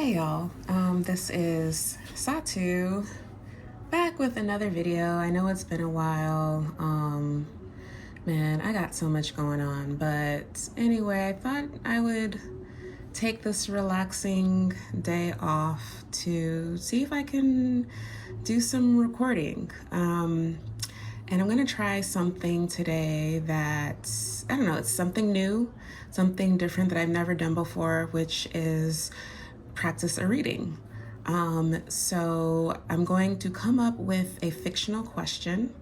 Hey y'all, this is Satu back with another video. I know it's been a while. Man, I got so much going on, but anyway, I thought I would take this relaxing day off to see if I can do some recording. And I'm gonna try something today that, I don't know, it's something new, something different that I've never done before, which is practice a reading. So I'm going to come up with a fictional question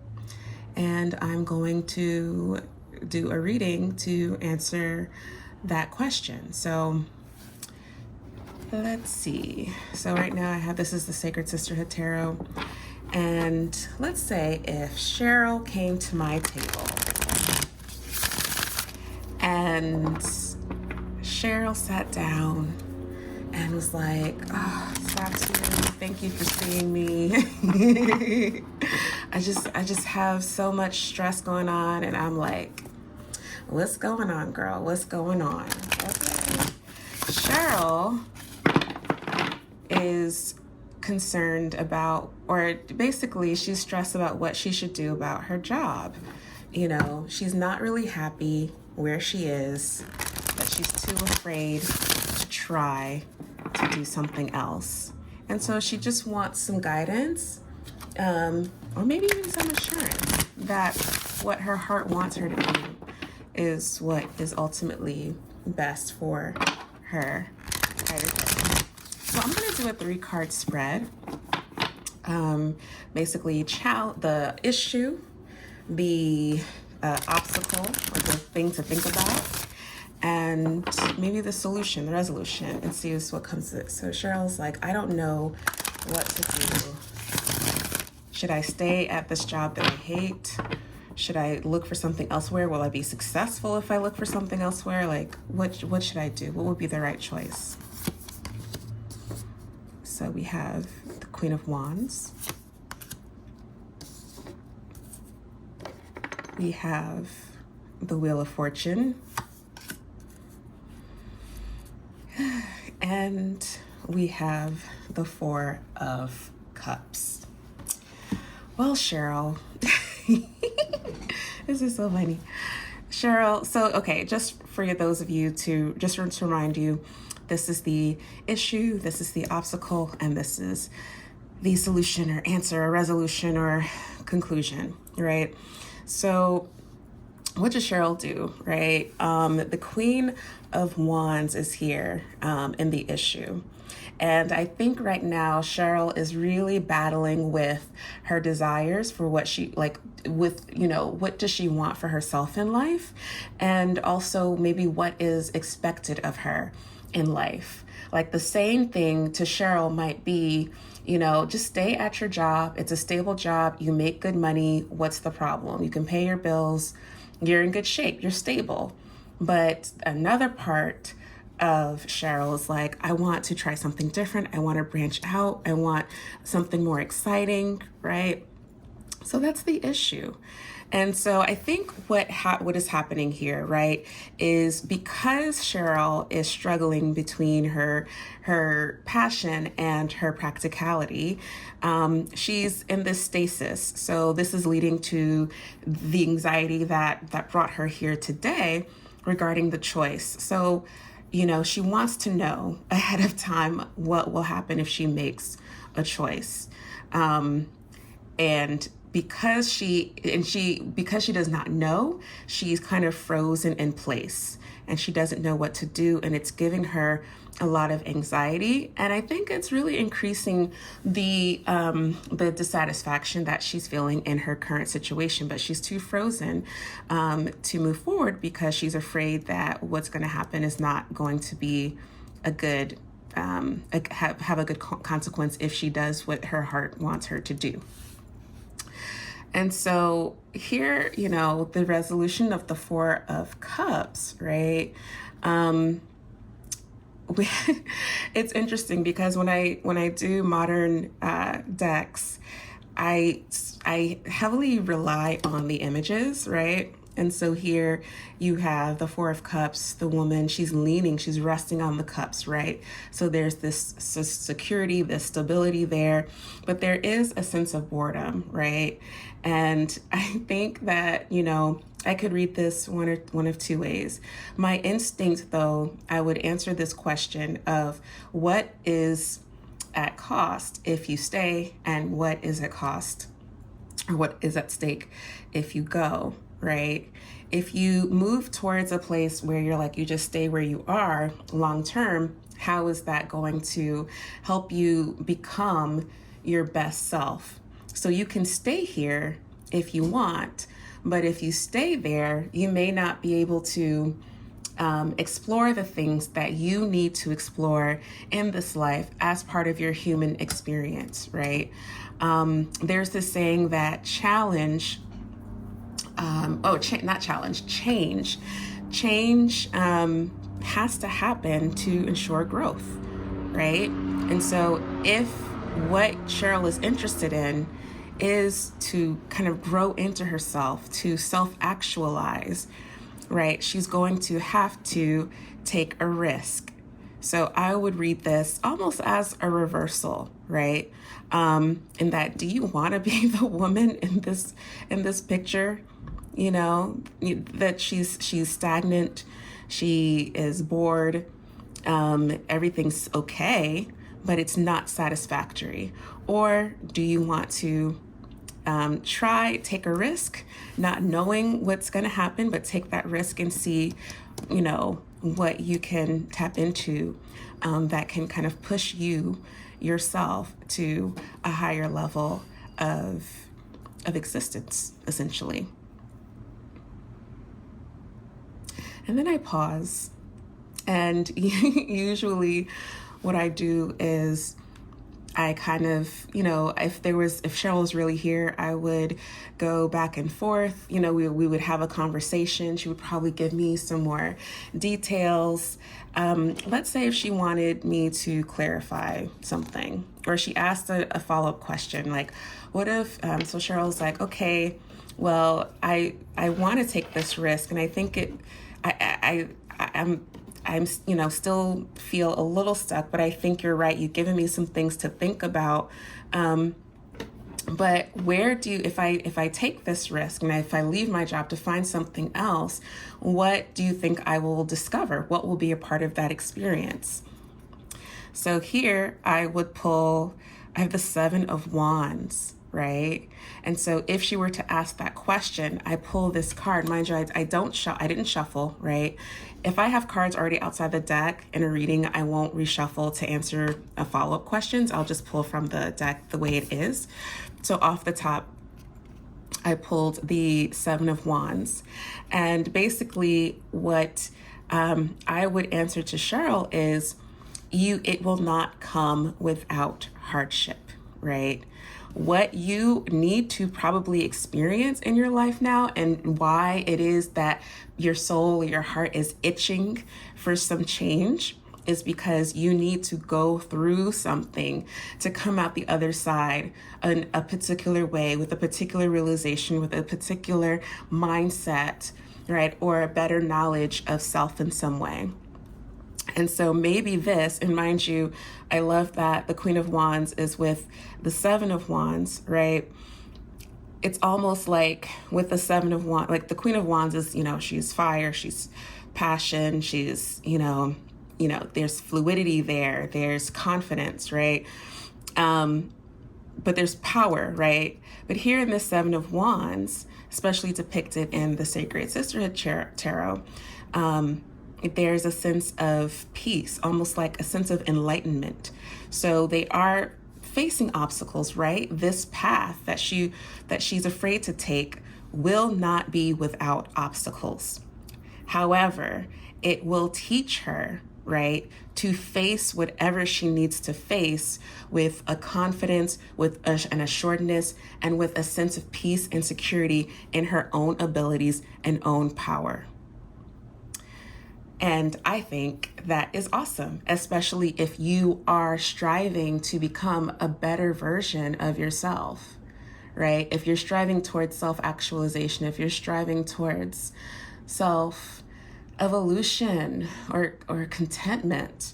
and I'm going to do a reading to answer that question. So let's see. So right now I have, this is the Sacred Sisterhood Tarot. And let's say if Cheryl came to my table and Cheryl sat down and was like, "Oh, Satu, thank you for seeing me. I just have so much stress going on." And I'm like, "What's going on, girl? What's going on?" Okay. Cheryl is concerned about, or basically she's stressed about what she should do about her job. You know, she's not really happy where she is, but she's too afraid to try to do something else. And so she just wants some guidance, or maybe even some assurance that what her heart wants her to do is what is ultimately best for her. So I'm going to do a 3-card spread. Basically, the issue, the obstacle, or the thing to think about, and maybe the solution, the resolution, and see what comes of it. So Cheryl's like, "I don't know what to do. Should I stay at this job that I hate? Should I look for something elsewhere? Will I be successful if I look for something elsewhere? Like, what should I do? What would be the right choice?" So we have the Queen of Wands. We have the Wheel of Fortune. And we have the 4 of Cups. Well, Cheryl, this is so funny. Cheryl, so, okay, just for those of you to remind you, this is the issue, this is the obstacle, and this is the solution or answer or resolution or conclusion, right? So what does Cheryl do, right? The Queen of Wands is here in the issue. And I think right now Cheryl is really battling with her desires for what she, like, with, you know, what does she want for herself in life? And also maybe what is expected of her in life. Like, the same thing to Cheryl might be, you know, just stay at your job. It's a stable job. You make good money. What's the problem? You can pay your bills. You're in good shape. You're stable. But another part of Cheryl is like, I want to try something different. I want to branch out. I want something more exciting, right? So that's the issue. And so I think what is happening here, right, is because Cheryl is struggling between her passion and her practicality, she's in this stasis. So this is leading to the anxiety that brought her here today regarding the choice. So, you know, she wants to know ahead of time what will happen if she makes a choice. And because she does not know, she's kind of frozen in place and she doesn't know what to do, and it's giving her a lot of anxiety. And I think it's really increasing the dissatisfaction that she's feeling in her current situation, but she's too frozen to move forward because she's afraid that what's going to happen is not going to be a good have a good consequence if she does what her heart wants her to do. And so here, you know, the resolution of the 4 of Cups, right? It's interesting because when I do modern decks, I heavily rely on the images, right? And so here you have the Four of Cups, the woman, she's leaning, she's resting on the cups, right? So there's this security, this stability there, but there is a sense of boredom, right? And I think that, I could read this one of two ways. My instinct, though, I would answer this question of what is at cost if you stay, and what is at cost, or what is at stake if you go, right? If you move towards a place where you're like, you just stay where you are long term, how is that going to help you become your best self? So you can stay here if you want, but if you stay there, you may not be able to explore the things that you need to explore in this life as part of your human experience, right? There's this saying that change has to happen to ensure growth, right? And so if what Cheryl is interested in is to kind of grow into herself, to self-actualize, right, she's going to have to take a risk. So I would read this almost as a reversal, right? In that, do you want to be the woman in this picture? That she's stagnant, she is bored, everything's okay, but it's not satisfactory. Or do you want to take a risk, not knowing what's going to happen, but take that risk and see, what you can tap into that can kind of push yourself to a higher level of existence, essentially. And then I pause, and usually what I do is I kind of, if Cheryl was really here, I would go back and forth. We would have a conversation. She would probably give me some more details. Let's say if she wanted me to clarify something, or she asked a follow-up question, like, what if, so Cheryl's like, okay, well, I want to take this risk, and I think I'm still feel a little stuck, but I think you're right. You've given me some things to think about. But if I take this risk, and if I leave my job to find something else, what do you think I will discover? What will be a part of that experience? So here I have the Seven of Wands, right? And so if she were to ask that question, I pull this card. Mind you, I didn't shuffle, right? If I have cards already outside the deck in a reading, I won't reshuffle to answer follow-up questions. I'll just pull from the deck the way it is. So off the top, I pulled the Seven of Wands. And basically what I would answer to Cheryl is, it will not come without hardship, right? What you need to probably experience in your life now, and why it is that your soul or your heart is itching for some change, is because you need to go through something to come out the other side in a particular way, with a particular realization, with a particular mindset, right? Or a better knowledge of self in some way. And so maybe this, and mind you, I love that the Queen of Wands is with the Seven of Wands, right? It's almost like with the Seven of Wands, like the Queen of Wands is, she's fire, she's passion, she's, there's fluidity there, there's confidence, right? But there's power, right? But here in the Seven of Wands, especially depicted in the Sacred Sisterhood Tarot, there's a sense of peace, almost like a sense of enlightenment. So they are facing obstacles, right? This path that she's afraid to take will not be without obstacles. However, it will teach her, right, to face whatever she needs to face with a confidence, with an assuredness, and with a sense of peace and security in her own abilities and own power. And I think that is awesome, especially if you are striving to become a better version of yourself, right? If you're striving towards self-actualization, if you're striving towards self-evolution or contentment,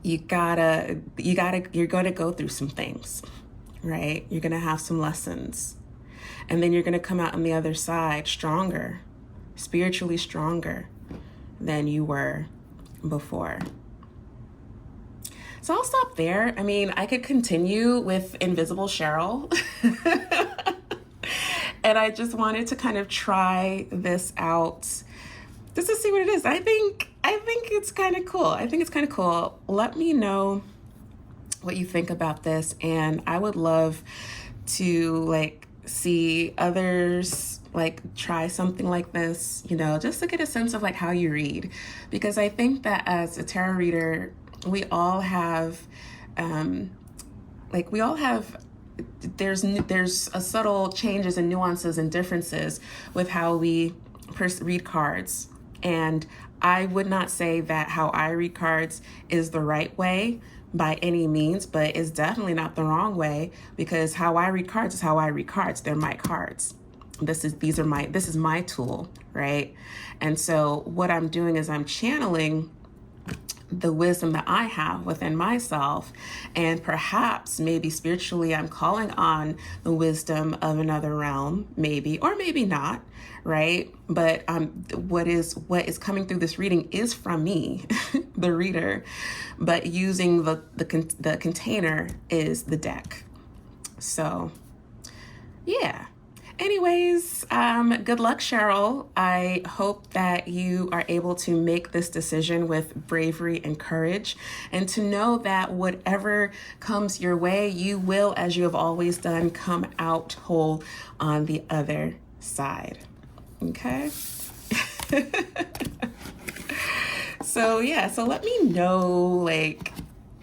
you're going to go through some things, right? You're going to have some lessons. And then you're going to come out on the other side stronger, spiritually stronger than you were before. So I'll stop there. I mean, I could continue with Invisible Cheryl. And I just wanted to kind of try this out just to see what it is. I think it's kind of cool. I think it's kind of cool. Let me know what you think about this. And I would love to see others try something like this, just to get a sense of how you read. Because I think that as a tarot reader, we all have, there's a subtle changes and nuances and differences with how we read cards. And I would not say that how I read cards is the right way by any means, but it's definitely not the wrong way, because how I read cards is how I read cards. They're my cards. This is my tool, right? And so what I'm doing is I'm channeling the wisdom that I have within myself, and perhaps maybe spiritually I'm calling on the wisdom of another realm, maybe, or maybe not, right? But what is coming through this reading is from me, the reader, but using the container is the deck. So yeah. Anyways, good luck, Cheryl. I hope that you are able to make this decision with bravery and courage, and to know that whatever comes your way, you will, as you have always done, come out whole on the other side. Okay? So yeah, so let me know, I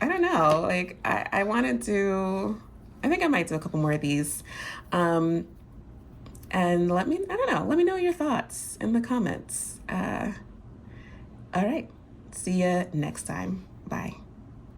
don't know, I want to I think I might do a couple more of these. And let me know your thoughts in the comments. All right. See ya next time. Bye.